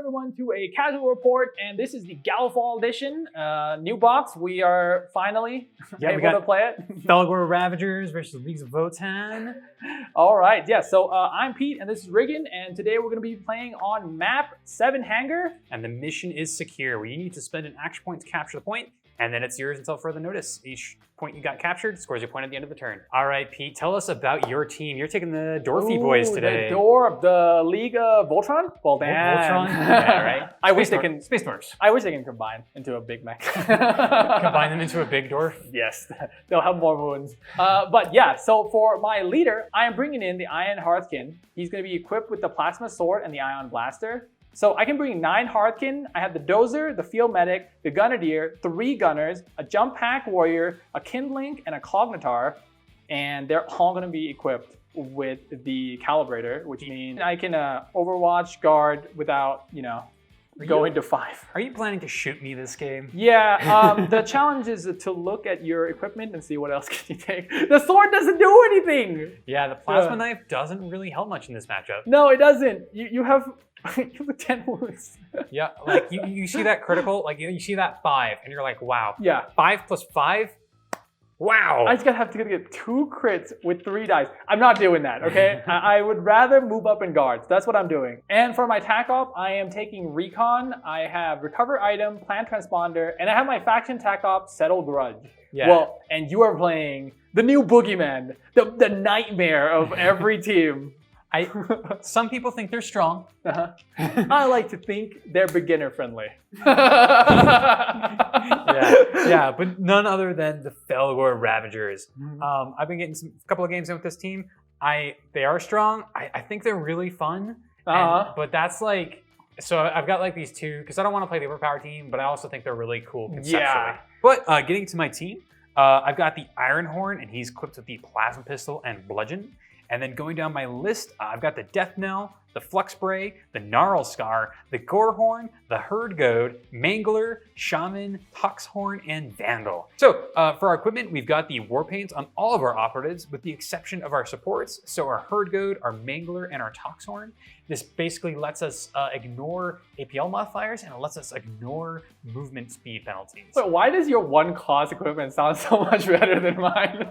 everyone to a casual report, and this is the Galfall edition. New box. We are finally able to play it. Fellgor Ravagers versus Leagues of Votan. All right, yeah. So I'm Pete, and this is Riggon, and today we're going to be playing on map 7 Hangar. And the mission is secure, where you need to spend an action point to capture the point, and then it's yours until further notice. Each point you got captured scores your point at the end of the turn. All right, Pete, tell us about your team. You're taking the Dorothy boys today. The Dorp, the League of Voltron? Well, Voltron? Yeah, right? I wish they can. Space Dwarfs. I wish they can combine into a big mech. Combine them into a big dwarf? Yes, they'll have more wounds. But yeah, so for my leader, I am bringing in the Iron Herathkyn. He's going to be equipped with the Plasma Sword and the Ion Blaster. So I can bring 9 Herathkyn. I have the Dozer, the Field Medic, the Grenadier, 3 Gunners, a Jump Pack Warrior, a Kindling, and a Cognitar. And they're all going to be equipped with the Calibrator, which means I can Overwatch, guard without, going to 5. Are you planning to shoot me this game? Yeah, the challenge is to look at your equipment and see what else can you take. The sword doesn't do anything! Yeah, the plasma knife doesn't really help much in this matchup. No, it doesn't. You have 10 wounds. Yeah, like you see that critical, like you see that 5, and you're like, wow. Yeah. 5 plus 5? Wow. I just have to get 2 crits with 3 dice. I'm not doing that, okay? I would rather move up in guards. That's what I'm doing. And for my tac op, I am taking Recon. I have Recover Item, Plant Transponder, and I have my faction tac op, Settle Grudge. Yeah. Well, and you are playing the new boogeyman, the nightmare of every team. Some people think they're strong. I like to think they're beginner friendly. yeah, but none other than the Fellgor Ravagers. I've been getting a couple of games in with this team. They are strong. I think they're really fun. But that's like, so I've got like these 2, because I don't want to play the overpower team, but I also think they're really cool conceptually. Yeah. But getting to my team, I've got the Iron Horn, and he's equipped with the Plasma Pistol and Bludgeon. And then going down my list, I've got the Death Knell, the Flux Spray, the Gnarl Scar, the Gorehorn, the Herd Goad, Mangler, Shaman, Tuxhorn, and Vandal. So for our equipment, we've got the War Paints on all of our operatives with the exception of our supports. So our Herd Goad, our Mangler, and our Tuxhorn. This basically lets us ignore APL modifiers, and it lets us ignore movement speed penalties. So why does your 1-cost equipment sound so much better than mine?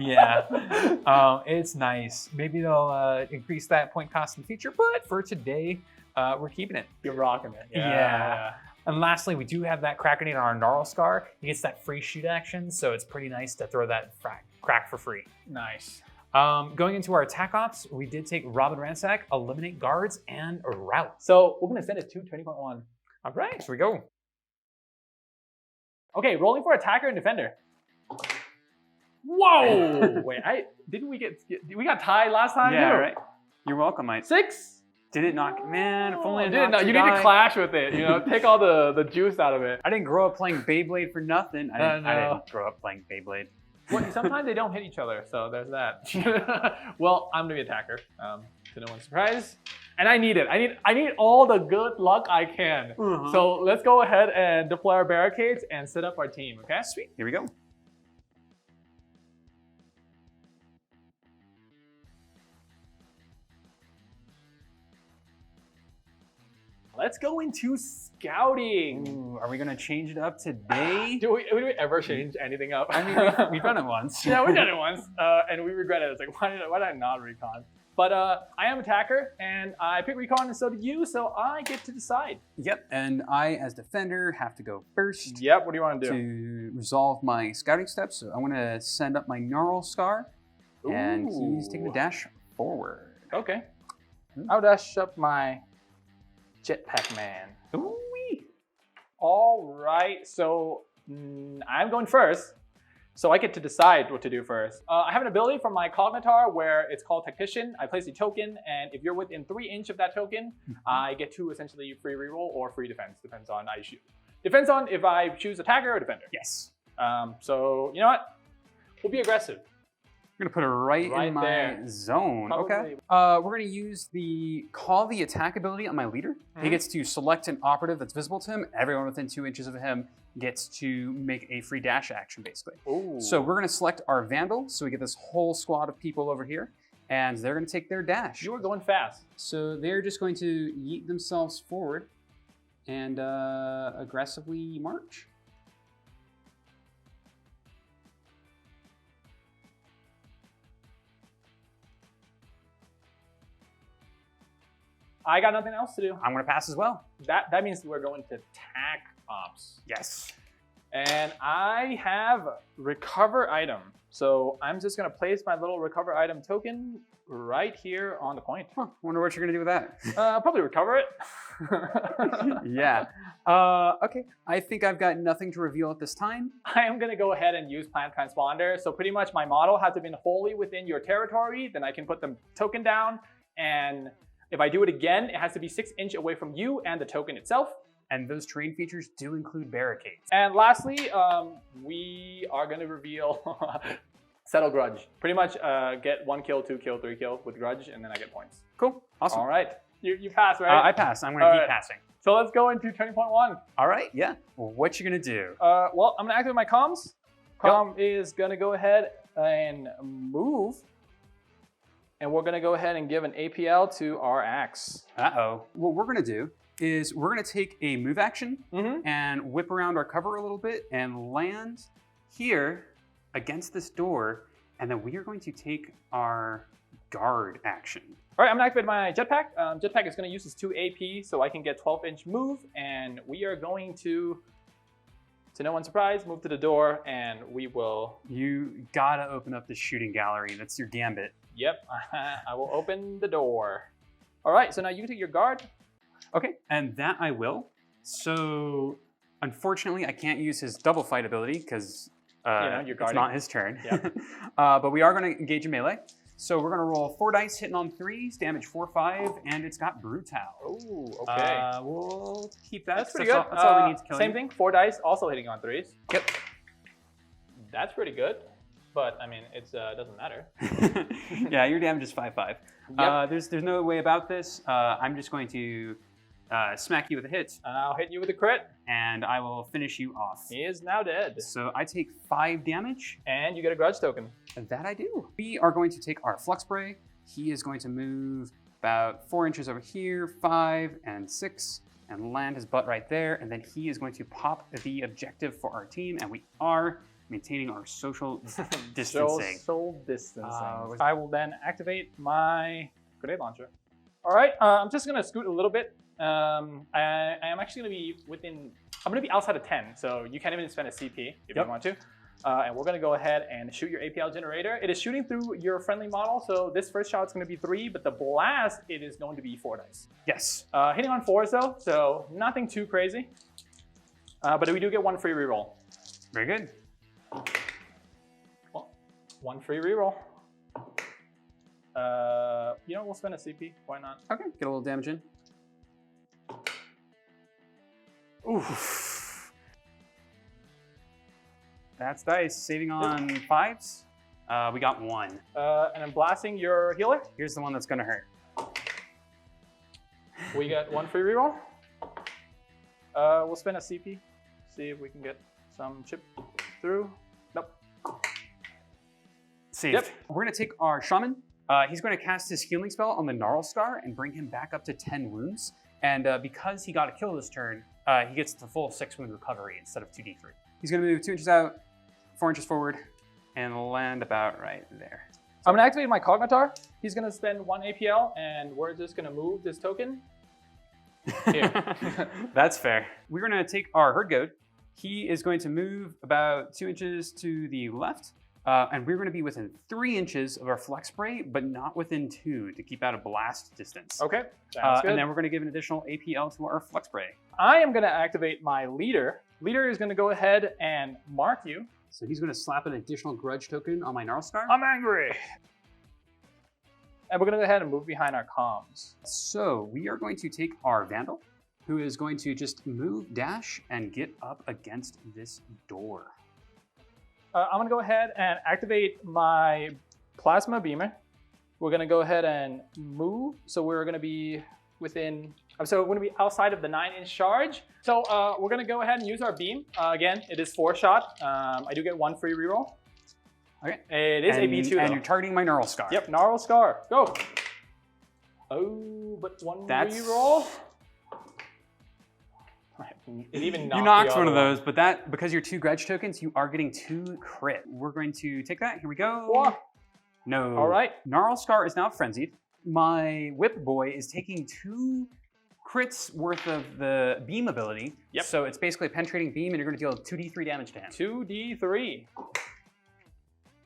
Yeah, it's nice. Maybe they'll increase that point cost in the future, but for today, we're keeping it. You're rocking it. Yeah. And lastly, we do have that Crack Grenade on our Gnarl Scar. He gets that free shoot action, so it's pretty nice to throw that crack for free. Nice. Going into our attack ops, we did take Rob and Ransack, Eliminate Guards, and Route. So we're going to send it to 20.1. All right, here we go. Okay, rolling for attacker and defender. Whoa! Wait, we got tied last time? Yeah, right. You're welcome, mate. 6? Did it knock? Man, if only you need to clash with it. Take all the juice out of it. I didn't grow up playing Beyblade for nothing. I didn't grow up playing Beyblade. Well, sometimes they don't hit each other, so there's that. Well, I'm gonna be attacker, to no one's surprise, and I need it. I need all the good luck I can. So let's go ahead and deploy our barricades and set up our team. Okay? Sweet. Here we go. Let's go into scouting. Ooh, are we gonna change it up today? Do we ever change anything up? I mean, we've done it once. Yeah, we've done it once, and we regret it. It's like, why did I not recon? But I am attacker, and I pick recon, and so do you. So I get to decide. Yep, and I, as defender, have to go first. Yep. What do you want to do? To resolve my scouting steps, so I want to send up my Gnarl Scar, and he's taking a dash forward. Okay. I'll dash up my Jetpack Man. Ooh-wee. All right, so I'm going first, so I get to decide what to do first. I have an ability from my Cognitar where it's called Tactician. I place a token, and if you're within 3 inches of that token, I get to essentially free reroll or free defense. Depends on if I choose attacker or defender. Yes. So you know what? We'll be aggressive. I'm gonna put it right in my there. zone. Probably. Okay. We're gonna use the Call the Attack ability on my leader. He gets to select an operative that's visible to him. Everyone within 2 inches of him gets to make a free dash action, basically. Ooh. So we're gonna select our Vandal. So we get this whole squad of people over here. and they're going to take their dash. You are going fast. So they're just going to yeet themselves forward and aggressively march. I got nothing else to do. I'm going to pass as well. That means we're going to tack ops. Yes. And I have recover item. So I'm just gonna place my little recover item token right here on the point. Huh, wonder what you're going to do with that. Probably recover it. Yeah. Okay. I think I've got nothing to reveal at this time. I am gonna go ahead and use plant transponder. So pretty much my model has to be wholly within your territory. Then I can put the token down. And if I do it again, it has to be 6 inches away from you and the token itself. And those terrain features do include barricades. And lastly, we are going to reveal Settle Grudge. Pretty much get 1 kill, 2 kill, 3 kill with Grudge, and then I get points. Cool. Awesome. All right. You pass, right? I pass. I'm going to keep passing. So let's go into turning point 1. All right. Yeah. Well, what you going to do? Well, I'm going to activate my comms. Comm is going to go ahead and move. And we're going to go ahead and give an APL to our axe. Uh-oh. What we're going to do is we're going to take a move action and whip around our cover a little bit and land here against this door. And then we are going to take our guard action. All right, I'm going to activate my jetpack. Jetpack is going to use this 2 AP so I can get 12-inch move. And we are going to no one's surprise, move to the door and we will... You got to open up the shooting gallery. That's your gambit. Yep, I will open the door. All right, so now you can take your guard. Okay, and that I will. So, unfortunately, I can't use his double fight ability because it's not his turn. Yep. But we are going to engage in melee. So we're going to roll 4 dice, hitting on 3s, damage 4, 5, and it's got Brutal. Oh, okay. We'll keep that. That's pretty good. That's all we need to kill Same him. thing, 4 dice, also hitting on 3s. Yep. That's pretty good. But I mean, it doesn't matter. Yeah, your damage is 5/5. Yep. There's no way about this. I'm just going to smack you with a hit. And I'll hit you with a crit. And I will finish you off. He is now dead. So I take 5 damage. And you get a grudge token. And that I do. We are going to take our flux spray. He is going to move about 4 inches over here, 5 and 6, and land his butt right there. And then he is going to pop the objective for our team. And we are maintaining our social distancing. Social distancing. I will then activate my grenade launcher. All right, I'm just gonna scoot a little bit. I am actually gonna be I'm gonna be outside of 10, so you can't even spend a CP if you want to. And we're gonna go ahead and shoot your APL generator. It is shooting through your friendly model, so this first shot is gonna be 3, but the blast, it is going to be 4 dice. Yes. Hitting on 4s though, so nothing too crazy. But we do get 1 free reroll. Very good. Well, 1 free reroll. We'll spend a CP. Why not? Okay, get a little damage in. Oof. That's dice. Saving on 5s. We got 1. And I'm blasting your healer. Here's the one that's gonna hurt. We get 1 free reroll. We'll spend a CP. See if we can get some chip through. Nope. Saved. Yep. We're gonna take our shaman. He's going to cast his healing spell on the Gnarl Scar and bring him back up to 10 wounds. And because he got a kill this turn, he gets the full 6 wound recovery instead of 2d3. He's going to move 2 inches out, 4 inches forward, and land about right there. I'm going to activate my Cognitar. He's going to spend 1 APL, and we're just going to move this token here. That's fair. We're going to take our Herd Goat. He is going to move about 2 inches to the left. And we're going to be within 3 inches of our flex spray, but not within 2 to keep out a blast distance. Okay, sounds good. And then we're going to give an additional APL to our flex spray. I am going to activate my leader. Leader is going to go ahead and mark you. So he's going to slap an additional grudge token on my Gnarl Scar. I'm angry. And we're going to go ahead and move behind our comms. So we are going to take our Vandal, who is going to just move, dash, and get up against this door. I'm going to go ahead and activate my Plasma Beamer. We're going to go ahead and move. So we're going to be we're going to be outside of the 9-inch charge. So we're going to go ahead and use our beam. Again, it is 4 shot. I do get 1 free reroll. Okay. It is a B2 And though. you're targeting my Gnarl Scar. Yep, Gnarl Scar. Go. Oh, but one reroll. It even You knocked one of those, but that, because you're 2 grudge tokens, you are getting 2 crit. We're going to take that. Here we go. What? No. All right. Gnarl Scar is now frenzied. My Whip Boy is taking 2 crits worth of the beam ability. Yep. So it's basically a penetrating beam, and you're going to deal 2d3 damage to him. 2d3.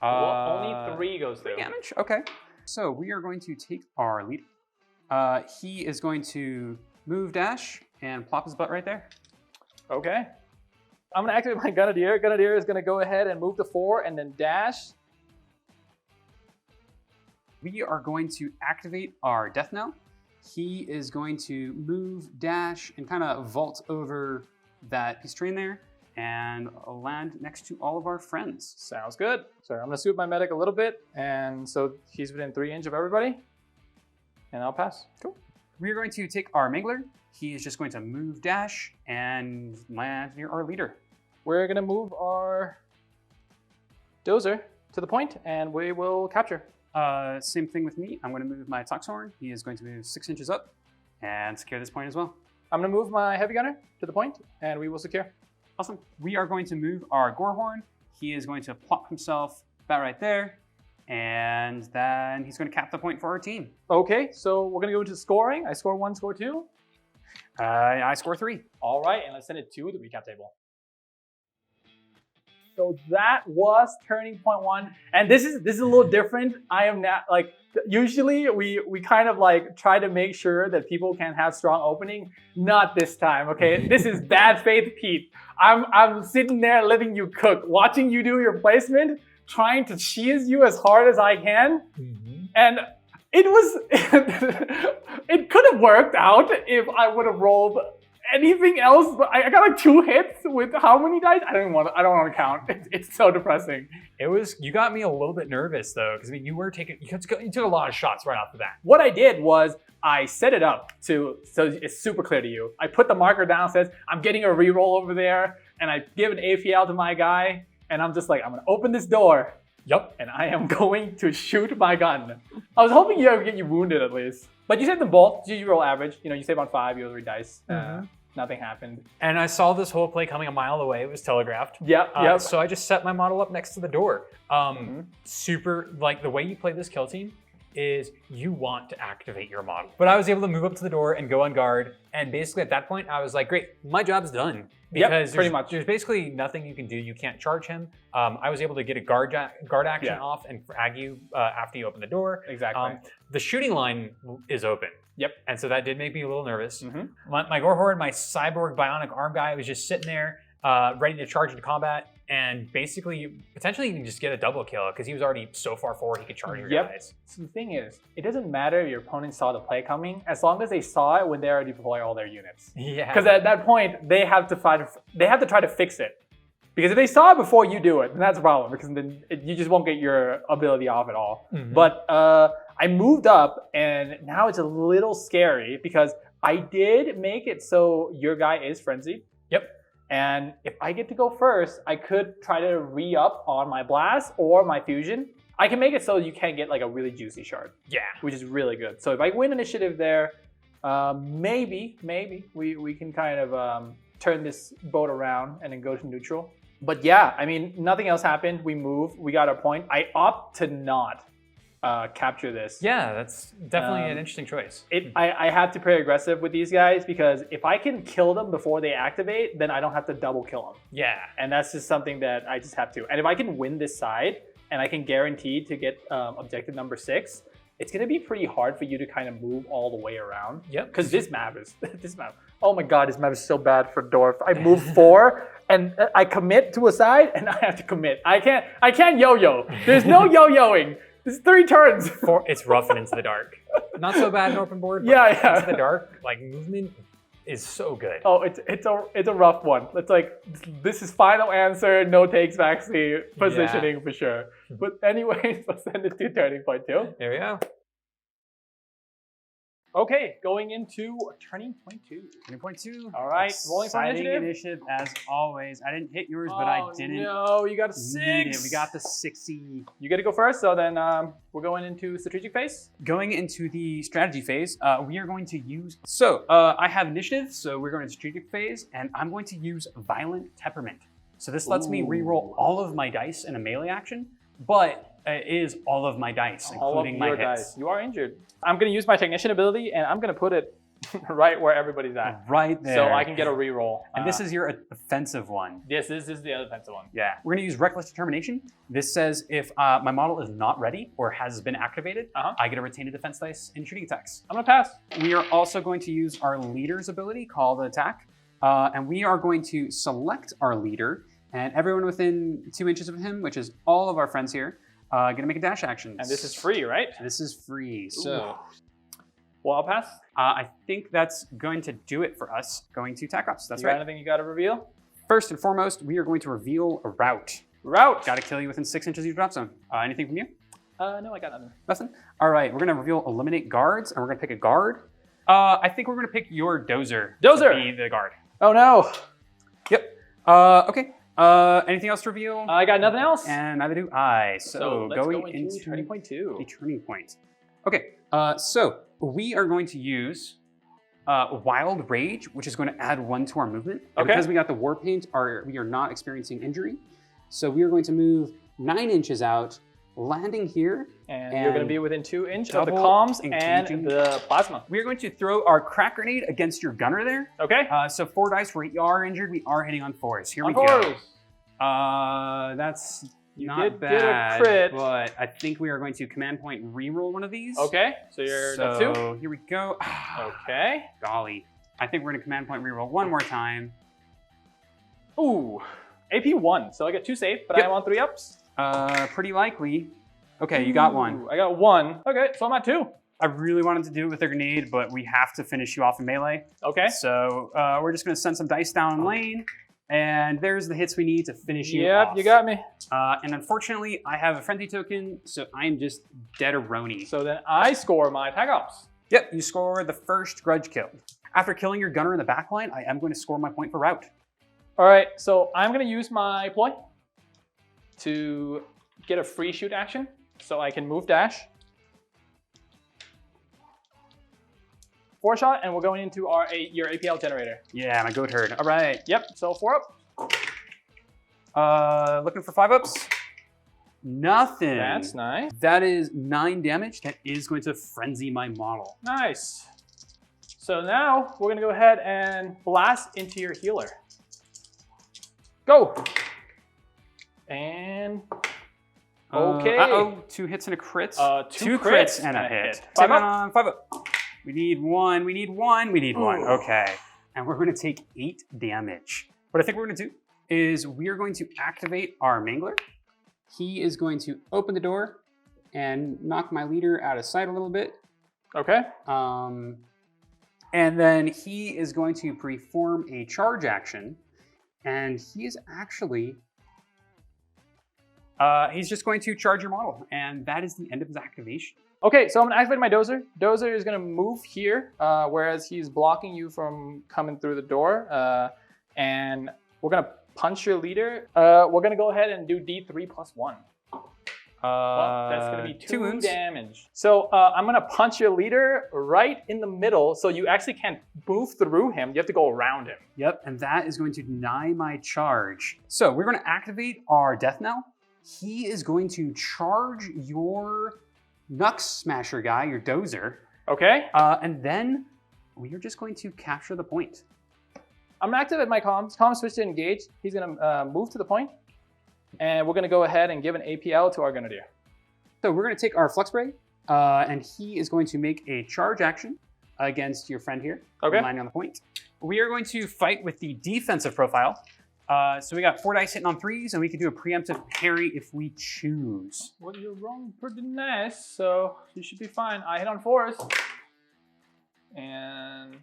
Only 3 goes through. 3 damage? Okay. So we are going to take our lead. He is going to move dash and plop his butt right there. Okay. I'm going to activate my Grenadier. Grenadier is going to go ahead and move to 4 and then dash. We are going to activate our Death Knell. He is going to move, dash, and kind of vault over that piece of terrain there and land next to all of our friends. Sounds good. So I'm going to swoop my medic a little bit. And so he's within 3 inches of everybody. And I'll pass. Cool. We're going to take our Mangler. He is just going to move, dash, and land near our leader. We're going to move our Dozer to the point and we will capture. Same thing with me. I'm going to move my Toxhorn. He is going to move 6 inches up and secure this point as well. I'm going to move my Heavy Gunner to the point and we will secure. Awesome. We are going to move our Gorehorn. He is going to plop himself about right there. And then he's going to cap the point for our team. Okay, so we're going to go into scoring. I score 1, score 2. I score 3. All right, and let's send it to the recap table. So that was turning point 1, and this is a little different. I am not like usually we kind of like try to make sure that people can have strong opening. Not this time, okay? This is bad faith, Pete. I'm sitting there letting you cook, watching you do your placement, trying to cheese you as hard as I can, and it was it could have worked out if I would have rolled anything else, but I got like 2 hits with how many dice? I don't want to count. It's so depressing. It was, you got me a little bit nervous though, because I mean, you took a lot of shots right off the bat. What I did was I set it up so it's super clear to you. I put the marker down, says I'm getting a reroll over there, and I give an APL to my guy, and I'm just like, I'm gonna open this door. Yep. And I am going to shoot my gun. I was hoping you would get you wounded at least. But you saved them both. You roll average. You know, you save on 5, you roll 3 dice. Nothing happened. And I saw this whole play coming a mile away. It was telegraphed. Yep. So I just set my model up next to the door. Super, like the way you play this kill team is you want to activate your model. But I was able to move up to the door and go on guard. And basically at that point, I was like, great, my job's done. Because pretty much. There's basically nothing you can do. You can't charge him. I was able to get a guard action off and frag you after you open the door. Exactly. The shooting line is open. Yep. And so that did make me a little nervous. My Gorehorn, my cyborg bionic arm guy, was just sitting there ready to charge into combat. And basically, potentially you can just get a double kill because he was already so far forward he could charge your guys. So the thing is, it doesn't matter if your opponent saw the play coming as long as they saw it when they already deploy all their units. Yeah. Because at that point, they have to try to fix it. Because if they saw it before you do it, then that's a problem because then you just won't get your ability off at all. But I moved up and now it's a little scary because I did make it so your guy is frenzied. Yep. And if I get to go first, I could try to re-up on my blast or my fusion. I can make it so you can get like a really juicy shard. Yeah. Which is really good. So if I win initiative there, maybe we can kind of turn this boat around and then go to neutral. But yeah, I mean, nothing else happened. We moved, we got our point. I opt to not capture this. Yeah, that's definitely an interesting choice. I have to play aggressive with these guys because if I can kill them before they activate, then I don't have to double kill them. Yeah. And that's just something that I just have to. And if I can win this side and I can guarantee to get objective number 6, it's going to be pretty hard for you to kind of move all the way around. Yep. Because this map is, oh my God, this map is so bad for Dorf. I move 4 and I commit to a side and I have to commit. I can't yo-yo. There's no yo-yoing. It's 3 turns. It's rough and into the dark. Not so bad in open board, but yeah. into the dark, like movement is so good. Oh, it's a rough one. It's like, this is final answer, no takes backseat positioning for sure. But anyways, let's send it to turning point 2. There we go. Okay, going into turning point 2. Turning point 2. All right, rolling for Exciting initiative. as always. I didn't hit yours, but I didn't. No, you got a need 6. it. We got the 60. You get to go first, so then we're going into strategic phase. Going into the strategy phase, we are going to use. So I have initiative, so we're going to strategic phase, and I'm going to use violent temperament. So this lets me reroll all of my dice in a melee action, but it is all of my dice, including my hits. Dice. You are injured. I'm going to use my technician ability, and I'm going to put it right where everybody's at. Right there. So I can get a reroll. And this is your offensive one. This is the offensive one. Yeah. We're going to use Reckless Determination. This says if my model is not ready or has been activated, I get to retain a defense dice in shooting attacks. I'm going to pass. We are also going to use our leader's ability, Call the Attack. And we are going to select our leader, and everyone within 2 inches of him, which is all of our friends here, going to make a dash action. And this is free, right? This is free. So, well, I'll pass. I think that's going to do it for us. Going to attack ops. That's You got right. anything you got to reveal? First and foremost, we are going to reveal a route. Route. Got to kill you within 6 inches of your drop zone. Anything from you? No, I got nothing. Nothing? All right, we're going to reveal eliminate guards, and we're going to pick a guard. I think we're going to pick your dozer. Dozer. To be the guard. Oh, no. Yep. Okay. Anything else to reveal? I got nothing else. And neither do I. So let's going go into turning point 2. The turning point. Okay. So we are going to use Wild Rage, which is going to add 1 to our movement. And because we got the War Paint, we are not experiencing injury. So we are going to move 9 inches out, landing here. And you're going to be within 2 inches of the comms and the plasma. We are going to throw our crack grenade against your gunner there. Okay. So 4 dice where you are injured. We are hitting on 4s. Here we go. That's not bad, get a crit. But I think we are going to command point re-roll one of these. Okay. So that's 2. So here we go. Okay. Golly. I think we're going to command point re-roll one more time. Ooh. AP 1. So I get 2 safe, but I am on 3 ups. Pretty likely. Okay, you got 1. I got 1. Okay, so I'm at 2. I really wanted to do it with a grenade, but we have to finish you off in melee. Okay. So we're just going to send some dice down lane, and there's the hits we need to finish you off. Yep, you got me. And unfortunately, I have a frenzy token, so I'm just dead-a-roni. So then I score my attack ops. Yep, you score the first grudge kill. After killing your gunner in the backline, I am going to score my point for route. All right, so I'm going to use my ploy to get a free shoot action, so I can move dash. 4 shot, and we're going into your APL generator. Yeah, my goat herd. All right. Yep, so 4 up. Looking for 5 ups. Nothing. That's nice. That is 9 damage. That is going to frenzy my model. Nice. So now we're going to go ahead and blast into your healer. Go. And okay. 2 hits and a crit. 2 crits and a hit. 5 up. 5 up. We need 1. We need 1. We need 1. Okay. And we're going to take 8 damage. What I think we're going to do is we are going to activate our Mangler. He is going to open the door and knock my leader out of sight a little bit. Okay. And then he is going to perform a charge action. And he is actually... he's just going to charge your model. And that is the end of his activation. Okay, so I'm gonna activate my dozer. Dozer is gonna move here, whereas he's blocking you from coming through the door. And we're gonna punch your leader. We're gonna go ahead and do D3 plus 1. Well, that's gonna be 2 wounds. damage. So I'm gonna punch your leader right in the middle, so you actually can't move through him. You have to go around him. Yep, and that is going to deny my charge. So we're gonna activate our death knell. He is going to charge your Nux Smasher guy, your dozer. Okay. And then we are just going to capture the point. I'm gonna activate my comms. Comms switch to engage. He's gonna move to the point, and we're gonna go ahead and give an APL to our Grenadier. So we're gonna take our Flux Spray, and he is going to make a charge action against your friend here. Okay. Landing on the point. We are going to fight with the defensive profile. So we got 4 dice hitting on 3s, and we can do a preemptive parry if we choose. Well, you're wrong pretty nice, so you should be fine. I hit on 4s. And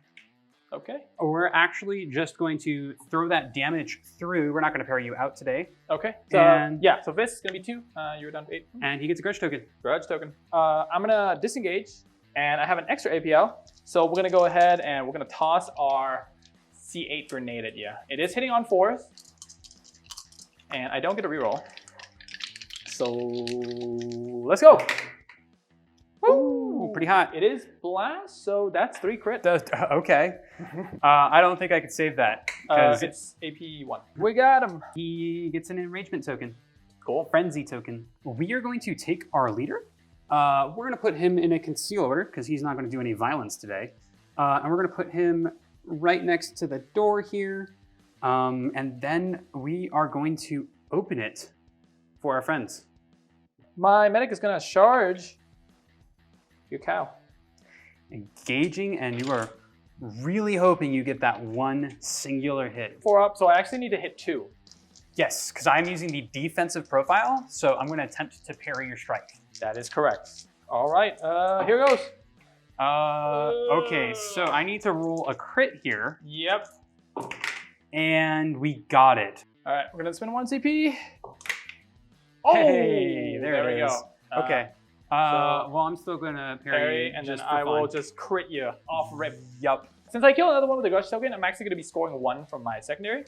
okay. We're actually just going to throw that damage through. We're not going to parry you out today. Okay. So, And- yeah, so this is going to be 2. You're down to 8. And he gets a grudge token. Grudge token. I'm going to disengage And I have an extra APL. So we're gonna go ahead and we're gonna toss our C8 grenade at you. It is hitting on 4s. And I don't get a reroll. So let's go. Ooh, pretty hot. It is blast, so that's 3 crit. Okay. I don't think I could save that. It's AP1. We got him. He gets an enragement token. Cool. Frenzy token. We are going to take our leader. We're going to put him in a conceal order because he's not going to do any violence today. And we're going to put him right next to the door here. And then we are going to open it for our friends. My medic is going to charge your cow. Engaging, and you are really hoping you get that one singular hit. 4 up, so I actually need to hit 2. Yes, because I'm using the defensive profile, so I'm going to attempt to parry your strike. That is correct. All right, here goes. Okay, so I need to roll a crit here. Yep. And we got it. All right, we're gonna spend 1 CP. Oh, hey, there we go. Okay. Well, I'm still gonna parry, and then just I for will fun. just crit you off rip. Yup. Since I killed another one with the grudge token, I'm actually gonna be scoring 1 from my secondary.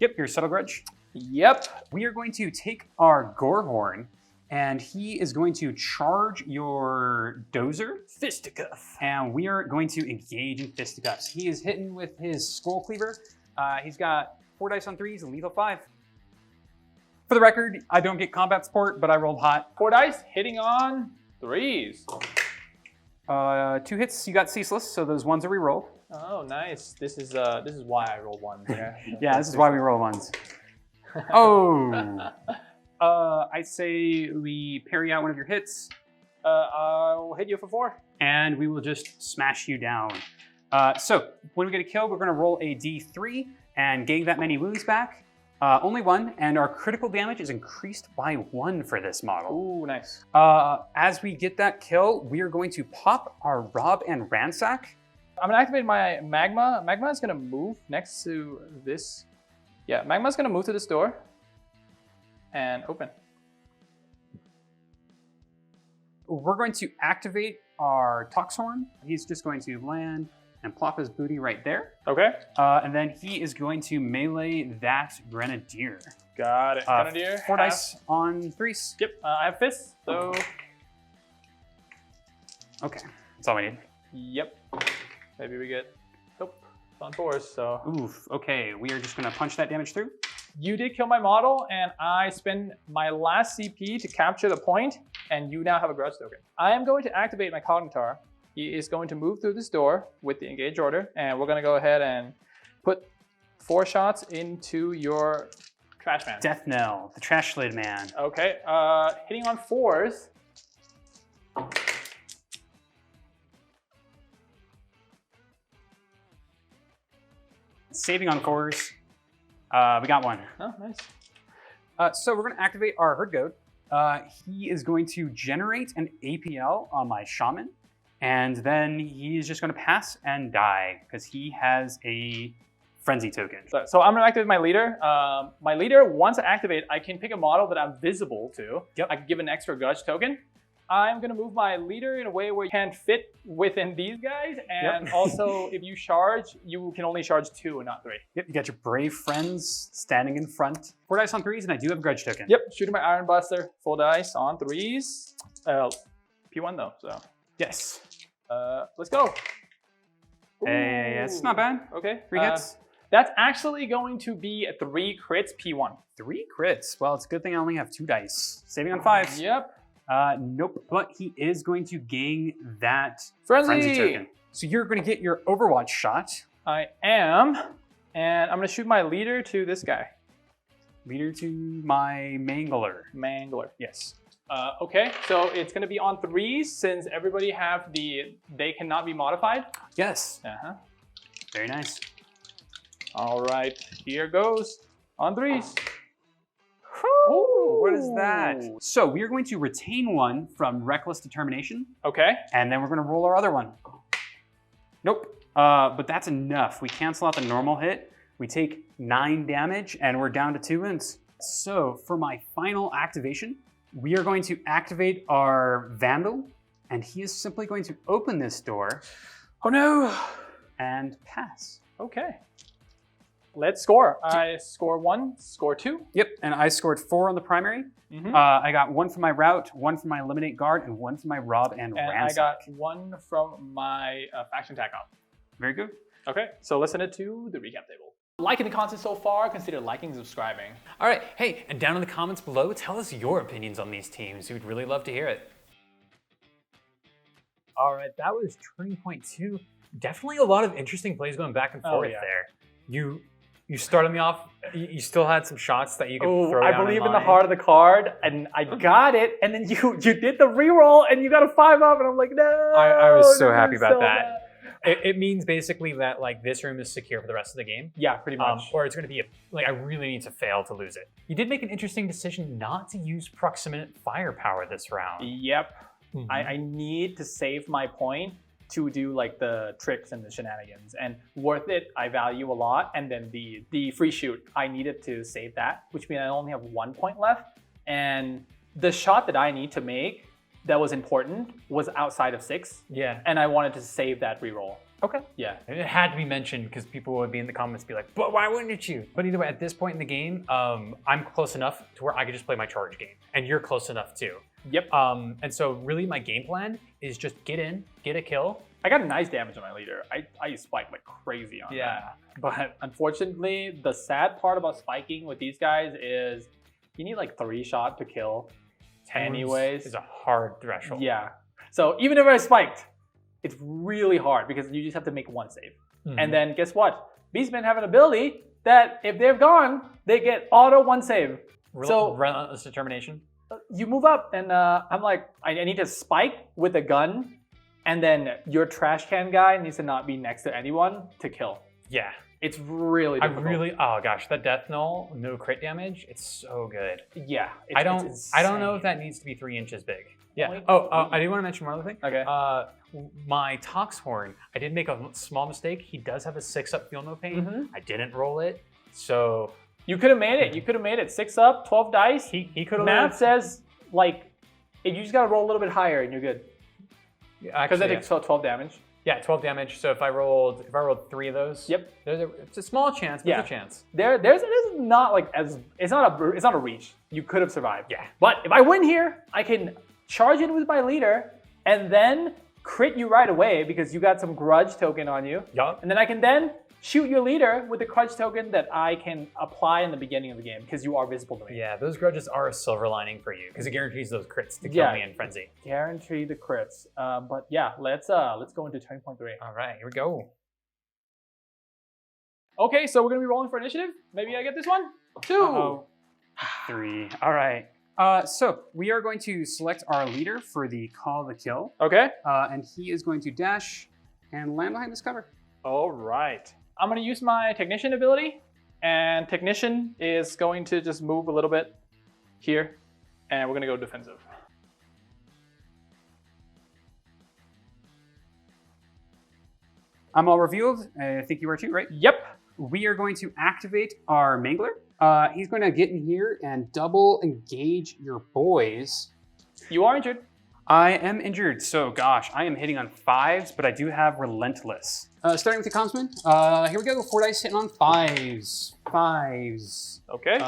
Yep, your subtle grudge. Yep. We are going to take our Gorehorn, and he is going to charge your Dozer. Fisticuff. And we are going to engage in fisticuffs. He is hitting with his Skull Cleaver. He's got 4 dice on 3s and lethal 5. For the record, I don't get combat support, but I rolled hot. 4 dice, hitting on 3s. 2 hits, you got ceaseless, so those ones are re-rolled. Oh, nice. This is why I roll 1. Yeah. Yeah, this is why we roll ones. Oh. I say we parry out one of your hits. I'll hit you for 4. And we will just smash you down. So when we get a kill, we're going to roll a d3 and gain that many wounds back. Only 1, and our critical damage is increased by 1 for this model. Ooh, nice. As we get that kill, we are going to pop our Rob and Ransack. I'm gonna activate my Magma. Magma is gonna move next to this. Yeah, Magma's gonna move to this door and open. We're going to activate our Toxhorn. He's just going to land and plop his booty right there. Okay. And then he is going to melee that Grenadier. Got it. Grenadier. 4 dice on 3s. Yep. I have fists, so. Okay, that's all we need. Yep. Maybe we get. Nope. It's on 4s, so. Oof. Okay, we are just going to punch that damage through. You did kill my model, and I spend my last CP to capture the point, and you now have a grudge token. I am going to activate my Cognitar. He is going to move through this door with the engage order, and we're going to go ahead and put 4 shots into your trash man. Death Knell, the trash lid man. Okay, hitting on 4s. Saving on 4s. We got 1. Oh, nice. So we're going to activate our Herd Goat. He is going to generate an APL on my Shaman, and then he's just going to pass and die because he has a Frenzy token. So I'm going to activate my leader. My leader, once I activate, I can pick a model that I'm visible to. Yep. I can give an extra grudge token. I'm going to move my leader in a way where you can fit within these guys. And also, if you charge, you can only charge 2 and not 3. Yep, you got your brave friends standing in front. 4 dice on 3s, and I do have a grudge token. Yep, shooting my Iron Buster. Full dice on 3s. P1 though, so. Yes. Let's go. Hey, it's not bad. Okay. 3 hits. That's actually going to be 3 crits P1. 3 crits. Well, it's a good thing I only have 2 dice. Saving on 5s. Yep. Nope, but he is going to gain that Frenzy token. So you're going to get your Overwatch shot. I am, and I'm going to shoot my leader to this guy. Leader to my Mangler. Mangler. Yes. Okay, so it's going to be on 3s since everybody have they cannot be modified. Yes. Uh-huh. Very nice. All right, here goes on 3s. Ooh, what is that? So we are going to retain 1 from Reckless Determination. Okay. And then we're going to roll our other one. Nope. But that's enough. We cancel out the normal hit. We take 9 damage, and we're down to 2 wounds. So for my final activation, we are going to activate our Vandal. and he is simply going to open this door Oh no. and pass. Okay. Let's score. I score 1, score 2. Yep, and I scored 4 on the primary. Mm-hmm. I got 1 for my route, 1 for my eliminate guard, and 1 for my rob and ransack. I got 1 from my faction tack off. Very good. Okay, so let's send it to the recap table. Liking the content so far, consider liking and subscribing. All right, hey, and down in the comments below, tell us your opinions on these teams. We'd really love to hear it. All right, that was turning point 2. Definitely a lot of interesting plays going back and forth there. You started me off, you still had some shots that you could throw down. I believe in the heart of the card, and I got it, and then you did the reroll, and you got a 5-up, and I'm like, no. I was so happy about that. It means basically that like this room is secure for the rest of the game. Yeah, pretty much. Or it's going to be I really need to fail to lose it. You did make an interesting decision not to use proximate firepower this round. Yep. Mm-hmm. I need to save my point to do like the tricks and the shenanigans, and worth it I value a lot, and then the free shoot I needed to save that, which means I only have 1 point left, and the shot that I need to make that was important was outside of 6. Yeah. And I wanted to save that reroll. Okay. Yeah. It had to be mentioned because people would be in the comments be like, but why wouldn't you? But either way, at this point in the game, I'm close enough to where I could just play my charge game, and you're close enough too. Yep. And so really my game plan is just get in, get a kill. I got nice damage on my leader. I spiked like crazy on that. But unfortunately, the sad part about spiking with these guys is you need like 3 shot to kill. 10 anyways. Is a hard threshold. Yeah. So even if I spiked, it's really hard because you just have to make 1 save. Mm-hmm. And then guess what? Beastmen have an ability that if they're gone, they get auto 1 save. So relentless determination. You move up, and I'm like, I need to spike with a gun, and then your trash can guy needs to not be next to anyone to kill. Yeah. It's really difficult. Oh gosh, that death null, no crit damage, it's so good. Yeah. I don't know if that needs to be 3 inches big. Yeah. I do want to mention one other thing. Okay. My Tox Horn, I did make a small mistake. He does have a 6-up Feel No Pain. Mm-hmm. I didn't roll it, so you could have made it. You could have made it 6-up, 12 dice. He could have. Math says like, you just gotta roll a little bit higher and you're good. Because that takes 12 damage. Yeah, 12 damage. So if I rolled 3 of those, yep, it's a small chance, but it's a chance. There's not like it's not a reach. You could have survived. Yeah. But if I win here, I can charge in with my leader and then crit you right away because you got some grudge token on you. Yup. And then I can then shoot your leader with the grudge token that I can apply in the beginning of the game because you are visible to me. Yeah, those grudges are a silver lining for you because it guarantees those crits to kill me in Frenzy. Guarantee the crits. But yeah, let's go into turning point 3. All right, here we go. Okay, so we're gonna be rolling for initiative. Maybe I get this one. 2. 3. All right. So we are going to select our leader for the call to kill. Okay. And he is going to dash and land behind this cover. All right. I'm going to use my Technician ability, and Technician is going to just move a little bit here, and we're going to go defensive. I'm all revealed. I think you are too, right? Yep. We are going to activate our Mangler. He's going to get in here and double engage your boys. You are injured. I am injured, so gosh, I am hitting on 5s, but I do have Relentless. Starting with the Comsman, here we go, 4 dice hitting on 5s. 5s. Okay,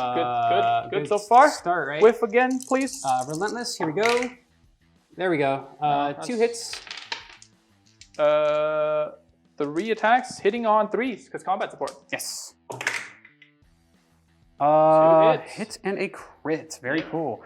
good so far. Start, right? Whiff again, please. Relentless, here we go. There we go. 2 hits. 3 attacks, hitting on 3s, because combat support. Yes. 2 hits. Hit and a crit, very cool.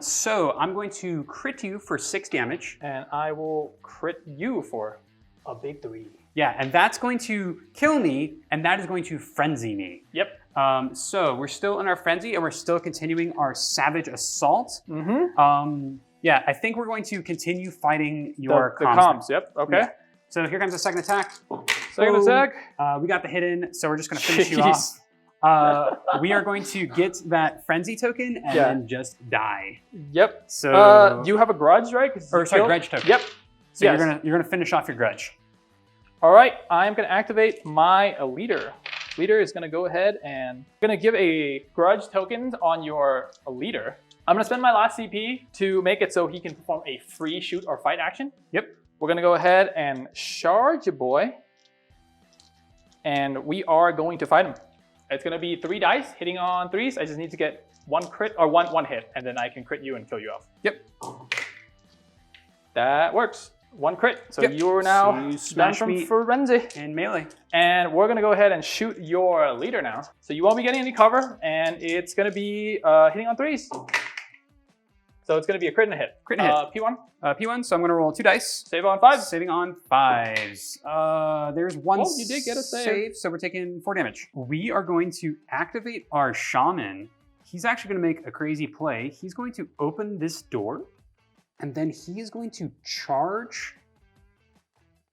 So I'm going to crit you for 6 damage. And I will crit you for a big 3. Yeah, and that's going to kill me, and that is going to frenzy me. Yep. So we're still in our frenzy, and we're still continuing our savage assault. Mm-hmm. Yeah, I think we're going to continue fighting your the comms. Yep. Okay. Yeah. So here comes the second attack. Second attack. We got the hit in, so we're just going to finish you off. We are going to get that frenzy token and then just die. Yep. So you have a grudge, right? Grudge token. Yep. So you're gonna finish off your grudge. All right. I'm gonna activate my leader. Leader is gonna go ahead and gonna give a grudge token on your leader. I'm gonna spend my last CP to make it so he can perform a free shoot or fight action. Yep. We're gonna go ahead and charge a boy. And we are going to fight him. It's gonna be 3 dice, hitting on 3s. I just need to get 1 crit or one hit, and then I can crit you and kill you off. Yep. That works. 1 crit. So Yep. you're now So you down smash from me frenzy. and melee. And we're gonna go ahead and shoot your leader now. So you won't be getting any cover, and it's gonna be hitting on 3s. So it's gonna be a crit and a hit. Crit and a hit. P1. P1, so I'm gonna roll 2 dice. Save on 5. Saving on 5s. There's 1 Oh, you did get a save. so we're taking 4 damage. We are going to activate our shaman. He's actually gonna make a crazy play. He's going to open this door, and then he is going to charge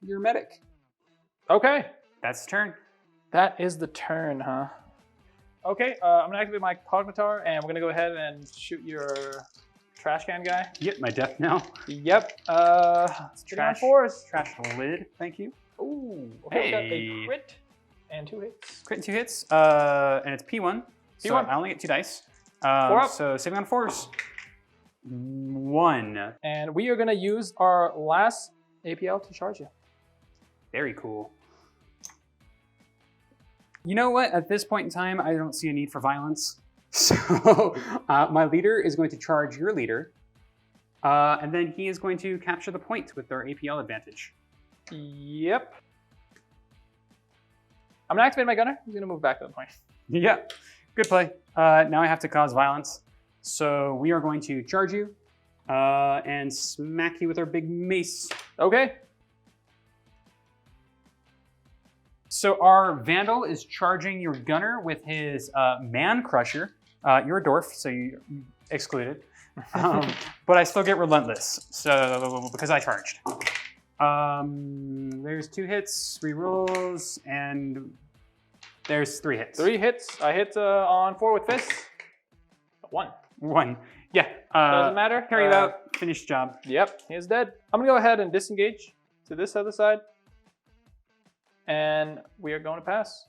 your medic. Okay. That's the turn. That is the turn, huh? Okay, I'm gonna activate my Cognitar, and we're gonna go ahead and shoot your trash can guy. Yep, my death now. Yep. Trash. 4s. Trash lid, thank you. Ooh. Okay, we got a Hey. crit and 2 hits. Crit and 2 hits, and it's P1. So P1. I only get 2 dice. 4 up. So saving on 4s. 1. And we are gonna use our last APL to charge you. Very cool. You know what? At this point in time, I don't see a need for violence. So my leader is going to charge your leader. And then he is going to capture the point with their APL advantage. Yep. I'm gonna activate my gunner. He's gonna move back to the point. Yeah, good play. Now I have to cause violence. So we are going to charge you and smack you with our big mace. Okay. So our Vandal is charging your gunner with his Man Crusher. You're a dwarf, so you're excluded. But I still get Relentless, so because I charged. There's 2 hits, 3 rolls, and there's 3 hits. 3 hits. I hit on 4 with fists. 1. 1. Yeah. Doesn't matter. Carry it out. Finish job. Yep, he's dead. I'm gonna go ahead and disengage to this other side. And we are going to pass.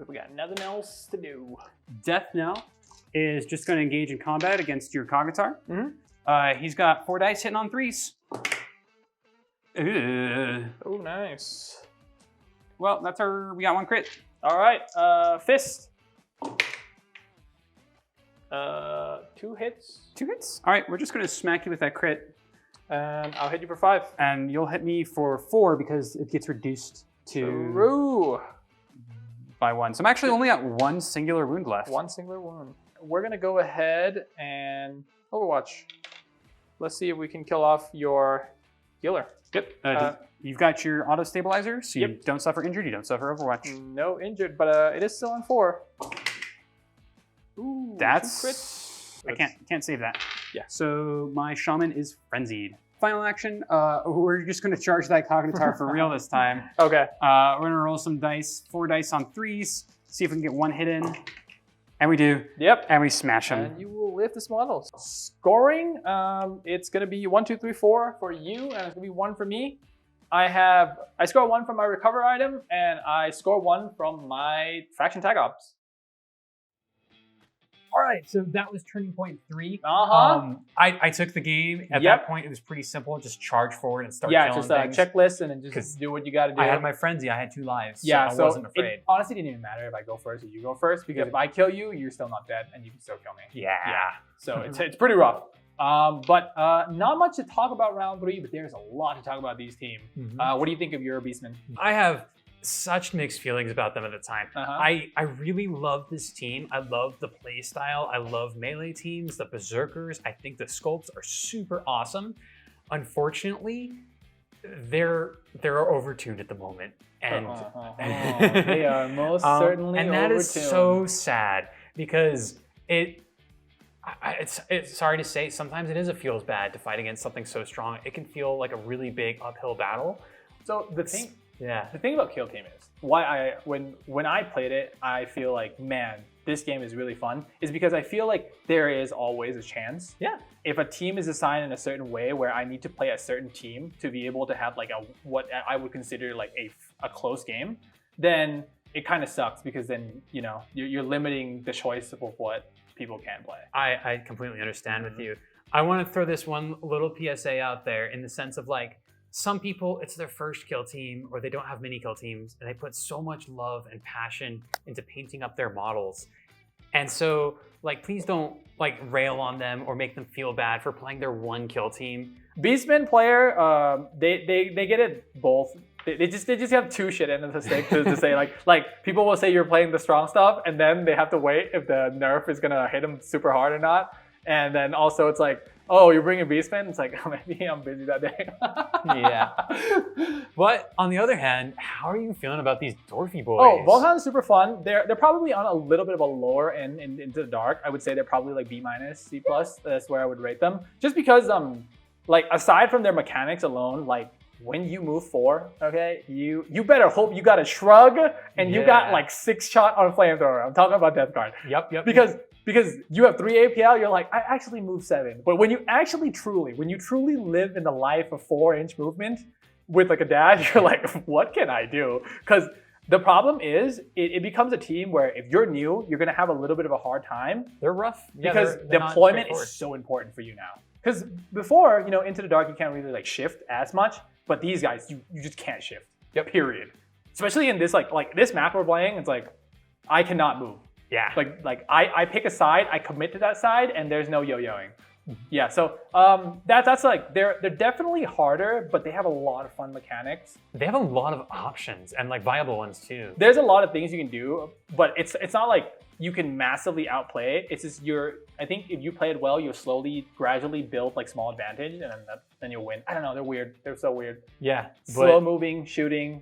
We got nothing else to do. Death now is just going to engage in combat against your Cognitar. Mhm. He's got 4 dice hitting on 3s. Oh, nice. Well, that's we got 1 crit. All right, fist. 2 hits. 2 hits. All right, we're just going to smack you with that crit. And I'll hit you for 5. And you'll hit me for 4 because it gets reduced to True. by 1. So I'm actually only at 1 singular wound left. 1 singular wound. We're gonna go ahead and Overwatch. Let's see if we can kill off your healer. Yep. You've got your auto stabilizer, so you Yep. don't suffer injured. You don't suffer Overwatch. No injured, but it is still on 4. Ooh, 2 That's crits. I can't save that. Yeah. So my shaman is frenzied. Final action. We're just going to charge that Cognitar for real this time. Okay. We're going to roll some dice. 4 dice on 3s. See if we can get 1 hit in. And we do. Yep. And we smash him. And you will lift this model. Scoring, it's gonna be 1, 2, 3, 4 for you, and it's gonna be 1 for me. I score 1 from my recover item, and I score 1 from my faction tag ops. All right, so that was turning point 3. Uh-huh. I took the game. At that point, it was pretty simple. Just charge forward and start killing just things. checklist and then just do what you gotta do. I had my frenzy. I had 2 lives. Yeah, so I wasn't afraid. It honestly didn't even matter if I go first or you go first, because if I kill you, you're still not dead and you can still kill me. Yeah. So it's pretty rough. But not much to talk about round 3, but there's a lot to talk about these teams. What do you think of your Beastmen? I have such mixed feelings about them at the time. I really love this team. I love the play style. I love melee teams, the berserkers. I think the sculpts are super awesome. Unfortunately, they're overtuned at the moment, and they are most certainly and that is overtuned. so sad because it's sorry to say, sometimes it feels bad to fight against something so strong. It can feel like a really big uphill battle. So the thing about Kill Team is why when I played it, I feel like, man, this game is really fun, is because I feel like there is always a chance. Yeah. If a team is assigned in a certain way where I need to play a certain team to be able to have like what I would consider like a close game, then it kind of sucks because then, you're limiting the choice of what people can play. I completely understand with you. I want to throw this one little PSA out there in the sense of like, some people, it's their first kill team or they don't have many kill teams and they put so much love and passion into painting up their models. And so like, please don't like rail on them or make them feel bad for playing their 1 kill team. Beastman player, they get it both. They just have 2 shit ends of the stick to say like people will say you're playing the strong stuff and then they have to wait if the nerf is gonna hit them super hard or not. And then also it's like, oh, you're bringing Beastman? It's like, oh, maybe I'm busy that day. Yeah. But on the other hand, how are you feeling about these Dwarfy boys? Oh, Volkan's super fun. They're probably on a little bit of a lower end into the dark. I would say they're probably like B-, C+. That's where I would rate them. Just because like aside from their mechanics alone, like when you move 4, okay, you better hope you got a shrug and you got like 6 shot on flamethrower. I'm talking about Death Guard. Yep. Because you have 3 APL, you're like, I actually move 7. But when you truly live in the life of 4-inch movement with like a dash, you're like, what can I do? Because the problem is, it becomes a team where if you're new, you're gonna have a little bit of a hard time. They're rough. Because deployment is so important for you now. Because before, Into the Dark, you can't really like shift as much, but these guys, you just can't shift. Yep. Period. Especially in this like this map we're playing, it's like, I cannot move. Yeah. Like I pick a side, I commit to that side, and there's no yo-yoing. Yeah, so that's like they're definitely harder, but they have a lot of fun mechanics. They have a lot of options and like viable ones too. There's a lot of things you can do, but it's not like you can massively outplay it. It's just I think if you play it well, you'll slowly, gradually build like small advantage, and then you'll win. I don't know, they're weird. They're so weird. Yeah. Slow moving, shooting.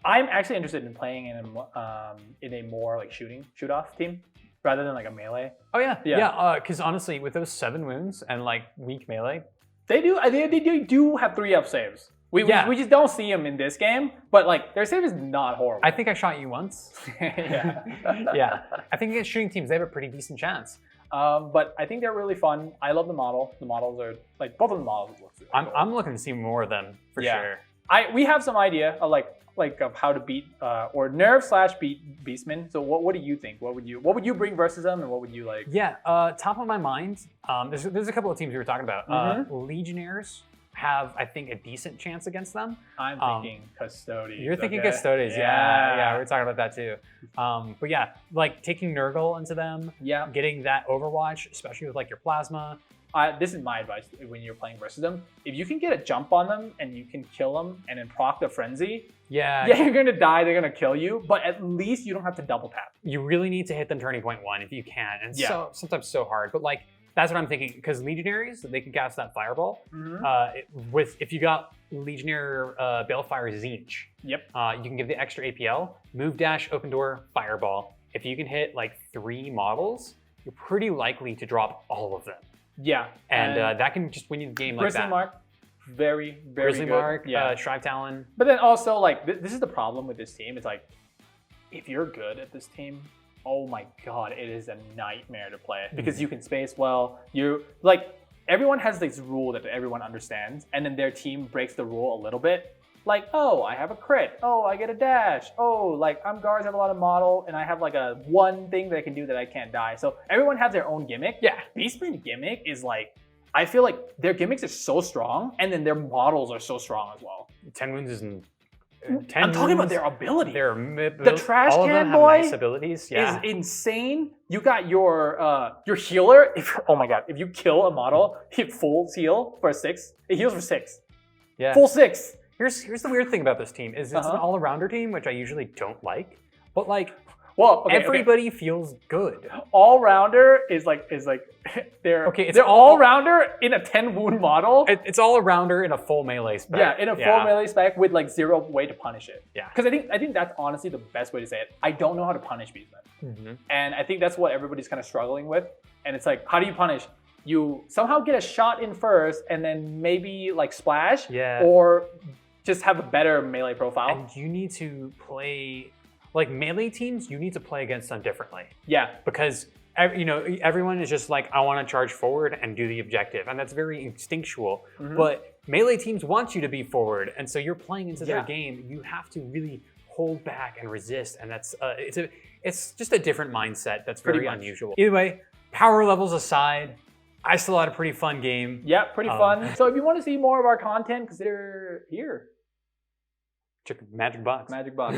I'm actually interested in playing in a more like shoot-off team rather than like a melee. Oh yeah. Because honestly, with those 7 wounds and like weak melee, they do have 3-up saves. We just don't see them in this game, but like their save is not horrible. I think I shot you once. Yeah. Yeah. I think against shooting teams, they have a pretty decent chance. But I think they're really fun. I love the model. The models are like both of the models look super cool. I'm looking to see more of them for sure. We have some idea of of how to beat or nerf/beat Beastmen. So what do you think? What would you bring versus them, and what would you like? Yeah, top of my mind, there's a couple of teams we were talking about. Legionnaires have, I think, a decent chance against them. I'm thinking Custodes. You're thinking Custodes, yeah, we're talking about that too. But yeah, like taking Nurgle into them, getting that Overwatch, especially with like your plasma. This is my advice when you're playing versus them. If you can get a jump on them and you can kill them and then proc the frenzy, you're gonna die, they're gonna kill you, but at least you don't have to double tap. You really need to hit them turning point 1 if you can, and so sometimes so hard, but like that's what I'm thinking, because Legionaries, they can cast that fireball. If you got Legionnaire Balefire Zinch, you can give the extra APL, move dash, open door, fireball. If you can hit like 3 models, you're pretty likely to drop all of them. Yeah, and that can just win you the game like Grizzly that. Mark, very Grizzly good. Mark, Shrive Talon. But then also like this is the problem with this team. It's like if you're good at this team, oh my god, it is a nightmare to play because you can space well. You like everyone has this rule that everyone understands, and then their team breaks the rule a little bit. Like, oh, I have a crit. Oh, I get a dash. Oh, like I'm guards have a lot of model, and I have like a one thing that I can do that I can't die. So everyone has their own gimmick. Yeah, Beastman gimmick is like, I feel like their gimmicks are so strong, and then their models are so strong as well. 10 wounds isn't. I'm talking about their ability. The trash can boy nice abilities. Is insane. You got your healer. Oh my god, if you kill a model, hit full heal for 6. It heals for 6. Yeah. Full 6. Here's the weird thing about this team is it's an all-arounder team, which I usually don't like. But like, everybody feels good. All-rounder is like they're all-rounder in a 10 wound model. It's all-arounder in a full melee spec. Yeah, in a full melee spec with like 0 way to punish it. Yeah. Because I think that's honestly the best way to say it. I don't know how to punish Beastmen. And I think that's what everybody's kind of struggling with. And it's like, how do you punish? You somehow get a shot in first and then maybe like splash or just have a better melee profile. And you need to play, like melee teams, you need to play against them differently. Yeah. Because everyone is just like, I want to charge forward and do the objective. And that's very instinctual. But melee teams want you to be forward. And so you're playing into their game. You have to really hold back and resist, and that's it's just a different mindset that's very Pretty much. unusual. Either way, power levels aside, I still had a pretty fun game. Yeah, pretty fun. So if you want to see more of our content, consider here. Check Magic Box. Magic Box.